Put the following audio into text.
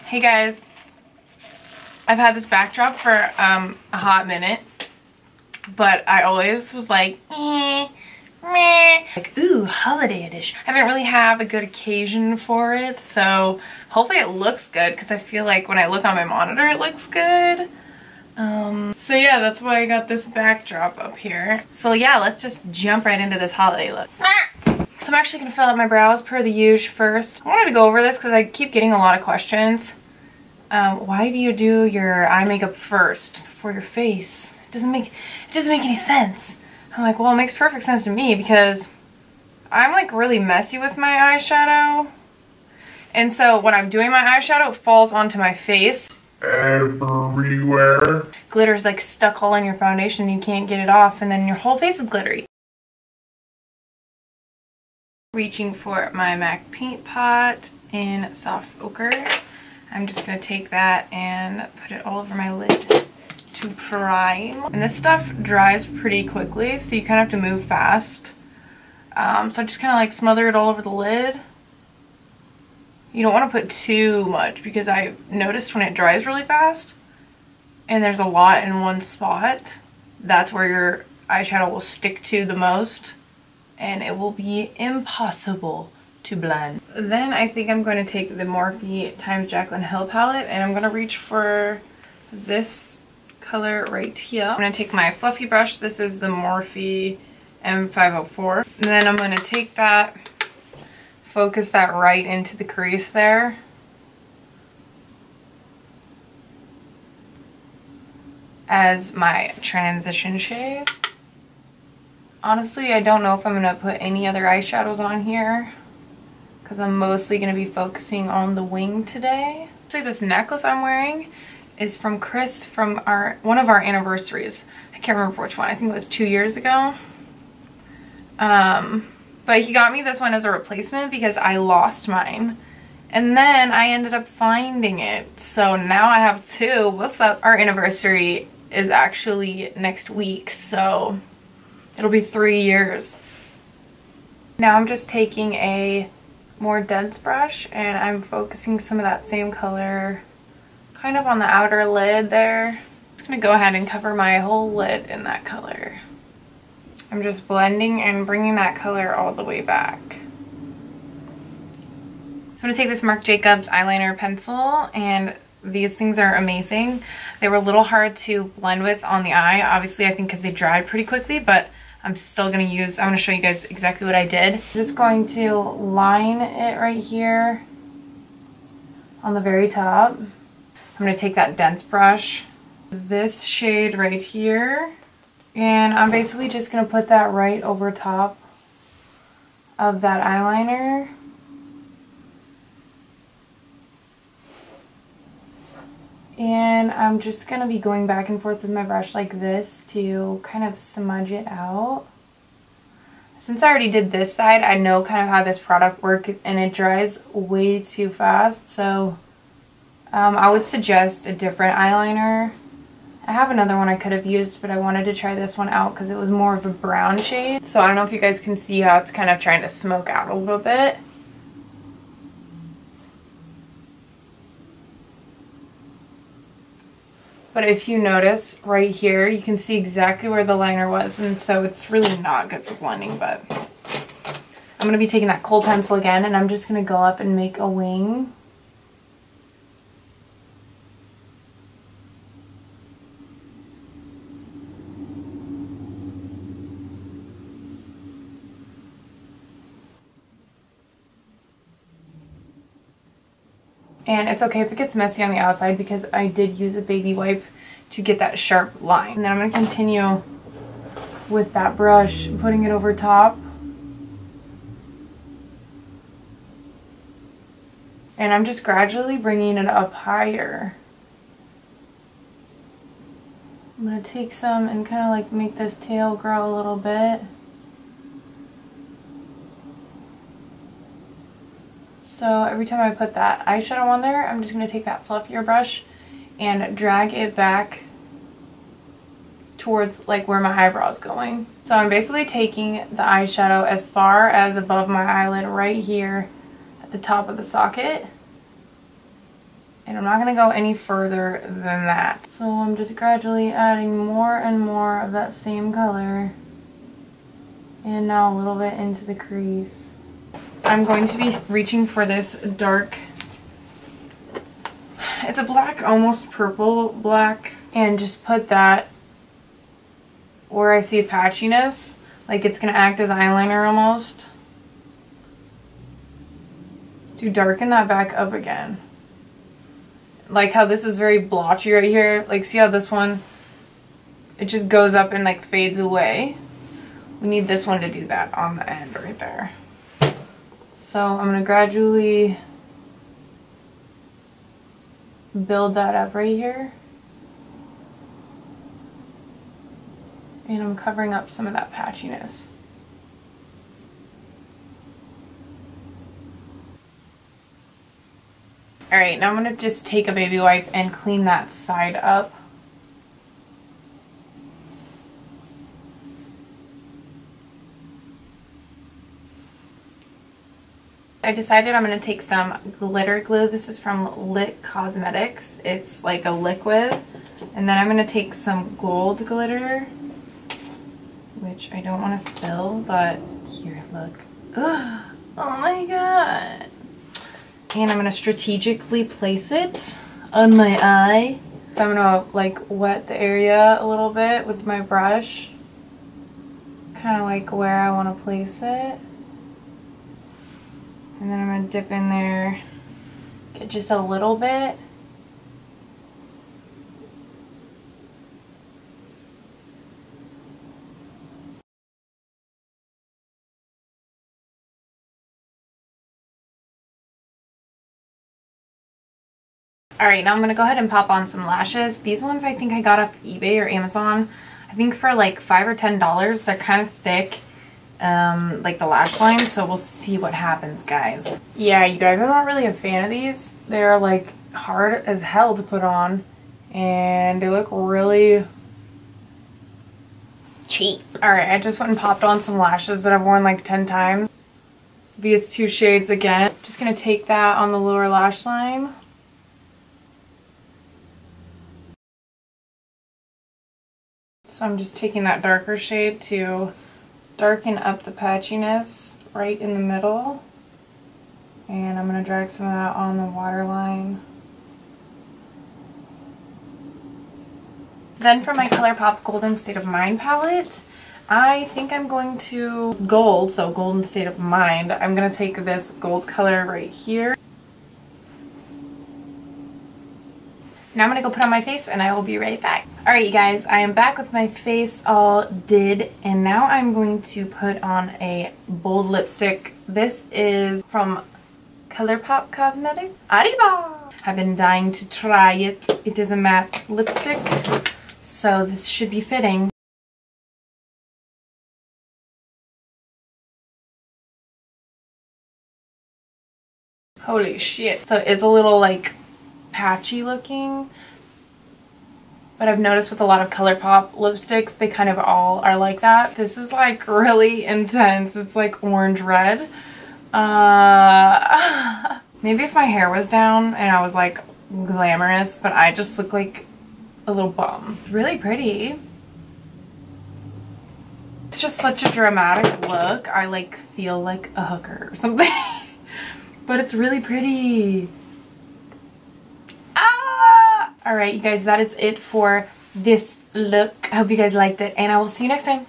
Hey guys, I've had this backdrop for a hot minute, but I always was like, like, ooh, holiday edition. I didn't really have a good occasion for it, so hopefully it looks good because I feel like when I look on my monitor it looks good. So yeah, that's why I got this backdrop up here. So yeah, let's just jump right into this holiday look. So I'm actually gonna fill out my brows per the usual first. I wanted to go over this because I keep getting a lot of questions. Why do you do your eye makeup first before your face? It doesn't make any sense. I'm like, well, it makes perfect sense to me because I'm like really messy with my eyeshadow. And so when I'm doing my eyeshadow, it falls onto my face everywhere. Glitter's like stuck all on your foundation and you can't get it off, and then your whole face is glittery. Reaching for my MAC paint pot in soft ochre. I'm just going to take that and put it all over my lid to prime. And this stuff dries pretty quickly, so you kind of have to move fast. So I just kind of like smother it all over the lid. You don't want to put too much because I noticed when it dries really fast and there's a lot in one spot, that's where your eyeshadow will stick to the most and it will be impossible to blend. Then I think I'm going to take the Morphe x Jaclyn Hill palette and I'm going to reach for this color right here. I'm going to take my fluffy brush. This is the Morphe M504. And then I'm going to take that, focus that right into the crease there. As my transition shade. Honestly, I don't know if I'm going to put any other eyeshadows on here because I'm mostly going to be focusing on the wing today. Actually, this necklace I'm wearing is from Chris from one of our anniversaries. I can't remember which one. I think it was 2 years ago. But he got me this one as a replacement because I lost mine. And then I ended up finding it. So now I have two. What's up? Our anniversary is actually next week, so it'll be 3 years. Now I'm just taking a more dense brush and I'm focusing some of that same color kind of on the outer lid there. I'm just gonna go ahead and cover my whole lid in that color. I'm just blending and bringing that color all the way back. So I'm gonna take this Marc Jacobs eyeliner pencil, and these things are amazing. They were a little hard to blend with on the eye, obviously I think because they dried pretty quickly, but I'm still gonna use, I'm gonna show you guys exactly what I did. I'm just going to line it right here on the very top. I'm gonna take that dense brush, this shade right here, and I'm basically just gonna put that right over top of that eyeliner. And I'm just going to be going back and forth with my brush like this to kind of smudge it out. Since I already did this side, I know kind of how this product works and it dries way too fast. So I would suggest a different eyeliner. I have another one I could have used, but I wanted to try this one out because it was more of a brown shade. So I don't know if you guys can see how it's kind of trying to smoke out a little bit. But if you notice right here, you can see exactly where the liner was, and so it's really not good for blending, but I'm going to be taking that kohl pencil again, and I'm just going to go up and make a wing. And it's okay if it gets messy on the outside because I did use a baby wipe to get that sharp line. And then I'm going to continue with that brush, putting it over top. And I'm just gradually bringing it up higher. I'm going to take some and kind of like make this tail grow a little bit. So every time I put that eyeshadow on there, I'm just going to take that fluffier brush and drag it back towards like where my eyebrow is going. So I'm basically taking the eyeshadow as far as above my eyelid right here at the top of the socket. And I'm not going to go any further than that. So I'm just gradually adding more and more of that same color. And now a little bit into the crease. I'm going to be reaching for this dark, it's a black, almost purple black, and just put that where I see patchiness, like it's going to act as eyeliner almost, to darken that back up again. Like how this is very blotchy right here, like see how this one, it just goes up and like fades away. We need this one to do that on the end right there. So I'm going to gradually build that up right here. And I'm covering up some of that patchiness. Alright, now I'm going to just take a baby wipe and clean that side up. I decided I'm going to take some glitter glue. This is from GLITZ Cosmetics. It's like a liquid. And then I'm going to take some gold glitter, which I don't want to spill, but here, look. Oh my god. And I'm going to strategically place it on my eye. So I'm going to like wet the area a little bit with my brush. Kind of like where I want to place it. And then I'm going to dip in there, get just a little bit. Alright, now I'm going to go ahead and pop on some lashes. These ones I think I got off eBay or Amazon. I think for like $5 or $10. They're kind of thick. Like the lash line, so we'll see what happens, guys. Yeah, you guys, I'm not really a fan of these. They're like hard as hell to put on, and they look really cheap. Alright, I just went and popped on some lashes that I've worn like 10 times. These two shades again. Just gonna take that on the lower lash line. So I'm just taking that darker shade to darken up the patchiness right in the middle, and I'm going to drag some of that on the waterline. Then for my Colourpop Golden State of Mind palette, I think I'm going to gold, so Golden State of Mind. I'm going to take this gold color right here. Now I'm going to go put on my face and I will be right back. Alright you guys, I am back with my face all did, and now I'm going to put on a bold lipstick. This is from Colourpop Cosmetics. Arriba! I've been dying to try it. It is a matte lipstick, so this should be fitting. Holy shit. So it's a little like patchy looking, but I've noticed with a lot of Colourpop lipsticks, they kind of all are like that. This is like really intense. It's like orange red. Maybe if my hair was down and I was like glamorous, but I just look like a little bum. It's really pretty. It's just such a dramatic look. I like feel like a hooker or something. But it's really pretty. Alright you guys, that is it for this look. I hope you guys liked it, and I will see you next time.